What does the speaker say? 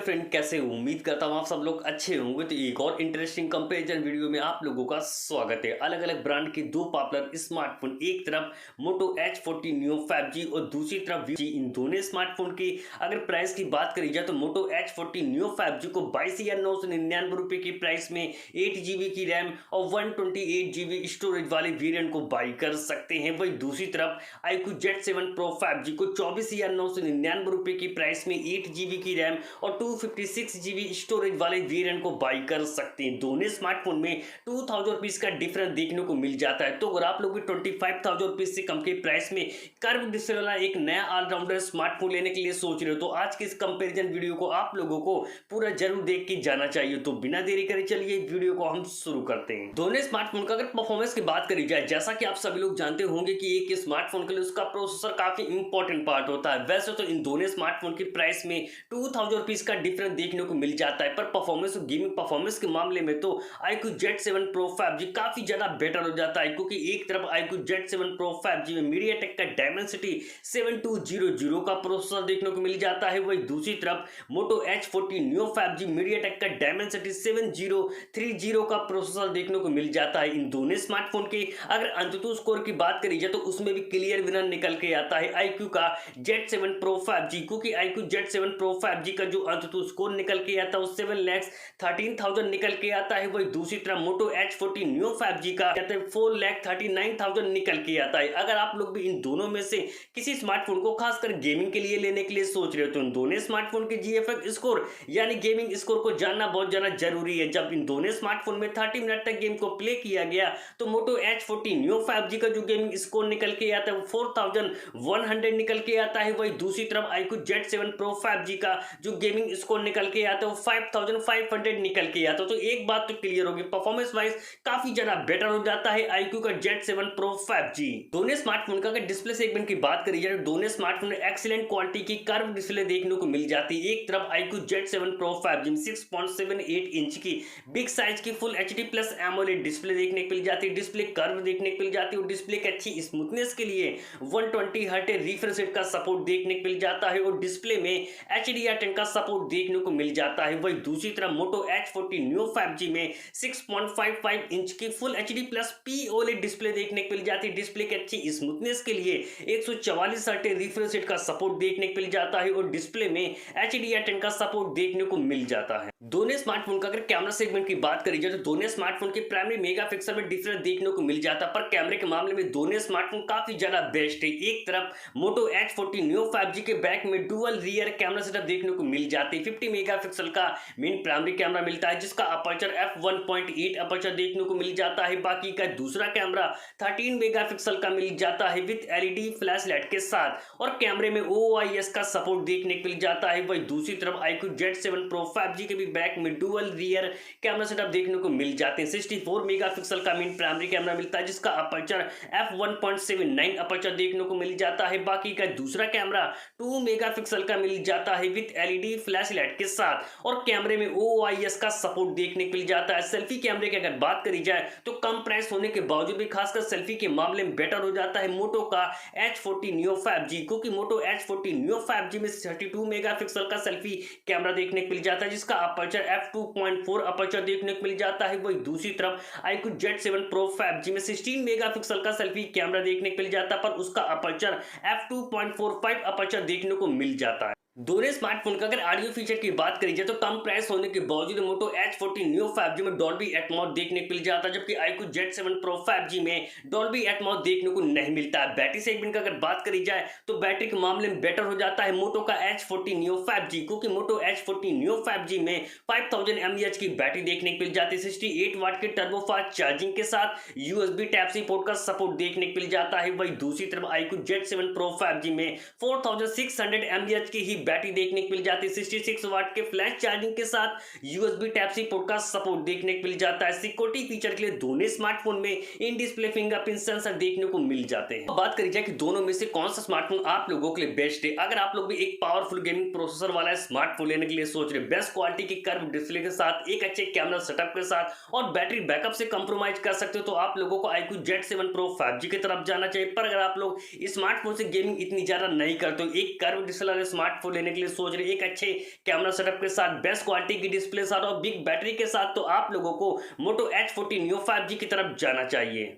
Friend, कैसे हो? उम्मीद करता हूँ आप सब लोग अच्छे होंगे। तो एक और इंटरेस्टिंग कंपैरिजन वीडियो में आप लोगों का स्वागत है। अलग अलग ब्रांड के दो पॉपुलर स्मार्टफोन, एक तरफ मोटो H40 Neo 5G और दूसरी तरफ Vivo। इन दोनों स्मार्टफोन की अगर प्राइस की बात करी जाए तो मोटो H40 Neo 5G को 22,999 रुपए की प्राइस में 8 GB की रैम और 128 GB स्टोरेज वाले वेरिएंट को बाई कर सकते हैं। वही दूसरी तरफ iQOO Z7 Pro 5G को 24,999 रुपए की प्राइस में 8 GB की रैम और 256 GB स्टोरेज वाले वेरिएंट को बाई कर सकते हैं। दोनों स्मार्टफोन में 2000 रुपीज का डिफरेंस देखने को मिल जाता है। तो अगर आप लोग भी 25,000 रुपीज से कम के प्राइस में कर्व डिस्प्ले वाला एक नया ऑलराउंडर स्मार्टफोन लेने के लिए सोच रहे हो तो आज के इस कंपैरिजन वीडियो को आप लोगों को पूरा जरूर देख के जाना चाहिए। तो बिना देरी करे चलिए वीडियो को हम शुरू करते हैं। दोनों स्मार्टफोन का अगर परफॉर्मेंस की बात करी जाए, जैसा कि आप सभी लोग जानते होंगे कि एक स्मार्टफोन के लिए उसका प्रोसेसर काफी इंपॉर्टेंट पार्ट होता है। वैसे तो इन दोनों स्मार्टफोन की प्राइस में 2000 रुपीज का डिफरेंस देखने को मिल जाता है, पर परफॉर्मेंस और गेमिंग परफॉर्मेंस के मामले में तो iQOO Z7 Pro 5G काफी ज्यादा बेटर हो जाता है, क्योंकि एक तरफ iQOO Z7 Pro 5G में MediaTek का Dimensity 7200 का प्रोसेसर देखने को मिल जाता है। वही दूसरी तरफ मोटो H40 Neo 5G MediaTek का Dimensity 7030 का प्रोसेसर देखने को मिल जाता है। इन दोनों स्मार्टफोन के अगर अंततः स्कोर की बात करी जाए तो उसमें भी क्लियर विनर निकल के आता है iQOO का Z7 Pro 5G, क्योंकि iQOO Z7 Pro 5G का जो अंततः स्कोर निकल के आता है वो 7,13,000 निकल के आता है। वही दूसरी तरफ मोटो H40 Neo 5G का 4,39,000 निकल के आता है। अगर आप लोग भी इन दोनों में से किसी स्मार्टफोन को खासकर गेमिंग के लिए लेने के लिए सोच रहे हो तो इन दोनों स्मार्टफोन के GFX स्कोर यानी गेमिंग स्कोर को जानना बहुत ज्यादा जरूरी है। जब इन दोनों स्मार्टफोन में 30 मिनट तक गेम को प्ले किया गया तो मोटो H40 Neo 5G का जो गेमिंग स्कोर निकल के आता है वो 4,100 निकल के आता है। वही दूसरी तरफ iQOO Z7 Pro 5G का जो गेमिंग स्कोर निकल के आता है वो 5,500 निकल के आता है। तो एक बात तो क्लियर होगी, परफॉर्मेंस वाइज काफी ज्यादा बेटर हो जाता है iQOO का Z7 Pro 5G। दोनों स्मार्टफोन का अगर डिस्प्ले सेगमेंट की बात करी जाए तो दोनों स्मार्टफोन में एक्सीलेंट क्वालिटी की कर्व डिस्प्ले देखने को मिल जाती है। एक तरफ iQOO Z7 Pro 5G में 6.78 इंच की बिग साइज की full HD plus AMOLED display देखने को मिल जाती है। डिस्प्ले कर्व देखने को मिल जाती है और डिस्प्ले की अच्छी स्मूथनेस के लिए 120 हर्ट्ज रिफ्रेश रेट का सपोर्ट देखने को मिल जाता है और डिस्प्ले में HDR10 का सपोर्ट देखने को मिल जाता है। वही दूसरी तरफ मोटो H40 Neo 5G में 6.55 इंच की full HD plus POLED display देखने को मिल जाती है। डिस्प्ले की अच्छी स्मूथनेस के लिए 144 हर्ट्ज रिफ्रेश रेट का सपोर्ट देखने को मिल जाता है और डिस्प्ले में HDR10 का सपोर्ट देखने को मिल जाता है। दोनों स्मार्टफोन का अगर कैमरा सेगमेंट की बात करी जाए तो दोनों स्मार्टफोन के प्राइमरी मेगापिक्सल में डिफरेंस देखने को मिल जाता है, पर कैमरे के मामले में दोनों स्मार्टफोन काफी ज्यादा बेस्ट है। एक तरफ मोटो H40 Neo 5G के बैक में डुअल रियर कैमरा सेटअप देखने को मिल जाती है। 50 मेगापिक्सल का मेन प्राइमरी कैमरा मिलता है, जिसका अपर्चर f1.8 अपर्चर देखने को मिल जाता है। बाकी का दूसरा कैमरा 13 मेगापिक्सल का मिल जाता है विद LED फ्लैश लाइट के साथ, और कैमरे में OIS का सपोर्ट देखने को मिल जाता है। वही दूसरी तरफ iQOO Z7 Pro 5G के भी बैक में डुअल रियर कैमरा सेटअप देखने को मिल जाते हैं। 64 मेगापिक्सल का मेन प्राइमरी कैमरा मिलता है, जिसका अपर्चर f1.79 अपर्चर देखने को मिल जाता है। बाकी का दूसरा कैमरा 2 मेगापिक्सल का मिल जाता है विद LED फ्लैश लाइट के साथ, और कैमरे में OIS का सपोर्ट देखने को मिल जाता है। सेल्फी कैमरे की अगर बात करी जाए तो कम प्राइस होने के बावजूद भी खासकर सेल्फी के मामले में बेटर हो जाता है मोटो का H40 Neo 5G, क्योंकि मोटो H40 Neo 5G में 32 मेगापिक्सल का सेल्फी कैमरा देखने को मिल जाता है, जिसका अपर्चर f2.4 अपर्चर देखने को मिल जाता है। वही दूसरी तरफ iQOO Z7 Pro 5G में 16 मेगापिक्सल का सेल्फी कैमरा देखने को मिल जाता है, पर उसका अपर्चर f2.45 अपर्चर देखने को मिल जाता है। दोनों स्मार्टफोन का अगर ऑडियो फीचर की बात करी जाए तो कम प्राइस होने के बावजूद मोटो H40 Neo 5G में डॉल्बी एटमॉस देखने को मिल जाता है, जबकि iQOO Z7 Pro 5G में डॉल्बी एटमॉस देखने को नहीं मिलता है। बैटरी सेगमेंट का अगर बात करी जाए तो बैटरी के मामले में बेटर हो जाता है मोटो का H40 Neo 5G, क्योंकि मोटो H40 Neo 5G में 5000 mAh की बैटरी देखने को मिल जाती है। 68 वाट के टर्बो फास्ट चार्जिंग के साथ USB Type-C पोर्ट का सपोर्ट देखने को मिल जाता है। वही दूसरी तरफ iQOO Z7 Pro 5G में 4600 mAh की ही बैटरी देखने को मिल जाती है। 66 वाट के फ्लैश चार्जिंग के साथ USB Type-C पोर्ट का सपोर्ट देखने को मिल जाता है। सिक्योरिटी फीचर के लिए दोनों स्मार्टफोन में इन डिस्प्ले फिंगरप्रिंट सेंसर देखने को मिल जाते हैं। बात करी जाए कि दोनों में से कौन सा स्मार्टफोन आप लोगों के लिए बेस्ट है। अगर आप लोग भी एक पावरफुल गेमिंग प्रोसेसर वाला स्मार्टफोन लेने के लिए सोच रहे, बेस्ट क्वालिटी की कर्व डिस्प्ले के साथ, एक अच्छे कैमरा सेटअप के साथ और बैटरी बैकअप से कंप्रोमाइज कर सकते हो, तो आप लोगों को iQOO Z7 Pro 5G की तरफ जाना चाहिए। पर अगर आप लोग स्मार्टफोन से गेमिंग इतनी ज्यादा नहीं करते हो, एक कर्व डिस्प्ले वाले स्मार्टफोन स्मार्टफोन लेने के लिए सोच रहे हैं एक अच्छे कैमरा सेटअप के साथ, बेस्ट क्वालिटी की डिस्प्ले साथ और बिग बैटरी के साथ, तो आप लोगों को मोटो H40 Neo 5G की तरफ जाना चाहिए।